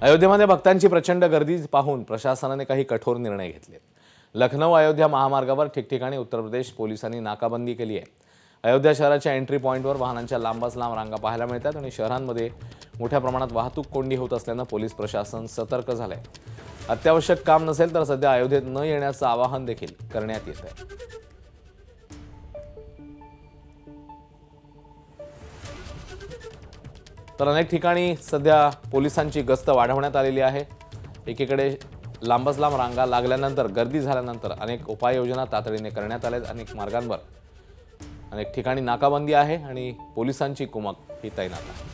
अयोध्येमध्ये भक्तांची प्रचंड गर्दी पाहून प्रशासनाने काही कठोर निर्णय घेतले। लखनौ अयोध्या महामार्गावर ठिकठिकाणी उत्तर प्रदेश पोलिसांनी नाकाबंदी केली आहे। अयोध्या शहराच्या एंट्री पॉइंटवर वाहनांच्या लांबच लांब रांगा पाहायला मिळतात आणि शहरांमध्ये मोठ्या प्रमाणात वाहतूक कोंडी होत असल्याने पोलीस प्रशासन सतर्क झाले आहे। अत्यावश्यक काम नसेल तर सध्या अयोध्येत न येण्याचं आवाहन देखील करण्यात येत आहे। तर अनेक ठिकाणी सध्या पोलिसांची गस्त वाढवण्यात आलेली आहे। एकीकडे लांबच लांब रांगा लागल्यानंतर गर्दी झाल्यानंतर अनेक उपाययोजना तातडीने करण्यात आल्या। अनेक मार्गांवर अनेक ठिकाणी नाकाबंदी आहे आणि पोलिसांची कुमक ही तैनात आहे।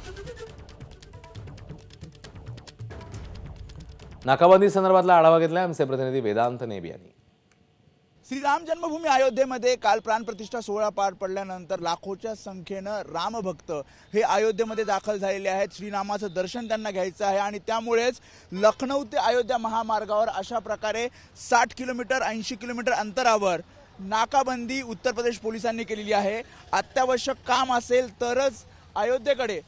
नाकाबंदी संदर्भातला आढावा घेतला आमचे प्रतिनिधी वेदांत नेब यांनी। श्रीराम जन्मभूमी अयोध्येमध्ये काल प्राणप्रतिष्ठा सोहळा पार पडल्यानंतर लाखोच्या संख्येनं रामभक्त हे अयोध्येमध्ये दाखल झालेले आहेत। श्रीरामाचं दर्शन त्यांना घ्यायचं आहे आणि त्यामुळेच लखनौ ते अयोध्या महामार्गावर अशा प्रकारे 60 किलोमीटर 80 किलोमीटर अंतरावर नाकाबंदी उत्तर प्रदेश पोलिसांनी केलेली आहे। अत्यावश्यक काम असेल तरच अयोध्येकडे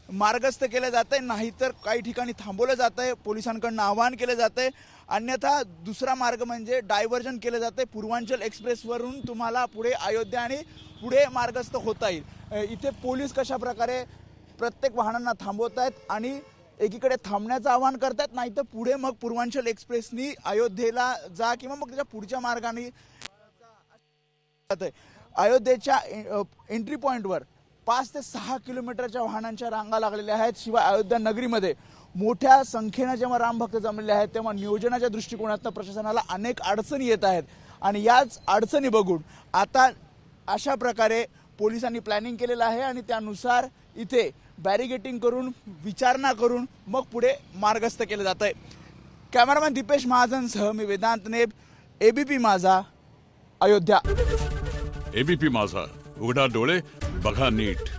मार्गस्थ केलं जातंय, नाहीतर काही ठिकाणी थांबवलं जातंय, पोलिसांकडून आवाहन केलं जातंय। अन्यथा दुसरा मार्ग म्हणजे डायव्हर्जन केलं जातंय। पूर्वांचल एक्सप्रेसवरून तुम्हाला पुढे अयोध्या आणि पुढे मार्गस्थ होता येईल। इथे पोलीस कशा प्रकारे प्रत्येक वाहनांना थांबवत आहेत आणि एकीकडे थांबण्याचं आवाहन करतात, नाहीतर पुढे मग पूर्वांचल एक्सप्रेसनी अयोध्येला जा किंवा मग त्याच्या पुढच्या मार्गाने अयोध्येच्या एंट्री पॉइंटवर 5 ते 6 किलोमीटरच्या वाहनांच्या रांगा लागलेल्या आहेत। शिवाय अयोध्या नगरीमध्ये मोठ्या संख्येने जेव्हा रामभक्त जमलेले आहेत तेव्हा नियोजनाच्या दृष्टिकोनातून प्रशासनाला अनेक अडचणी येत आहेत आणि याच अडचणी बघून आता अशा प्रकारे पोलिसांनी प्लॅनिंग केलेलं आहे आणि त्यानुसार इथे बॅरिगेटिंग करून विचारणा करून मग पुढे मार्गस्थ केलं जात आहे। कॅमेरामॅन दीपेश महाजनसह मी वेदांत नेब, एबीपी माझा, अयोध्या। एबीपी माझा, उघडा डोळे बघा नीट।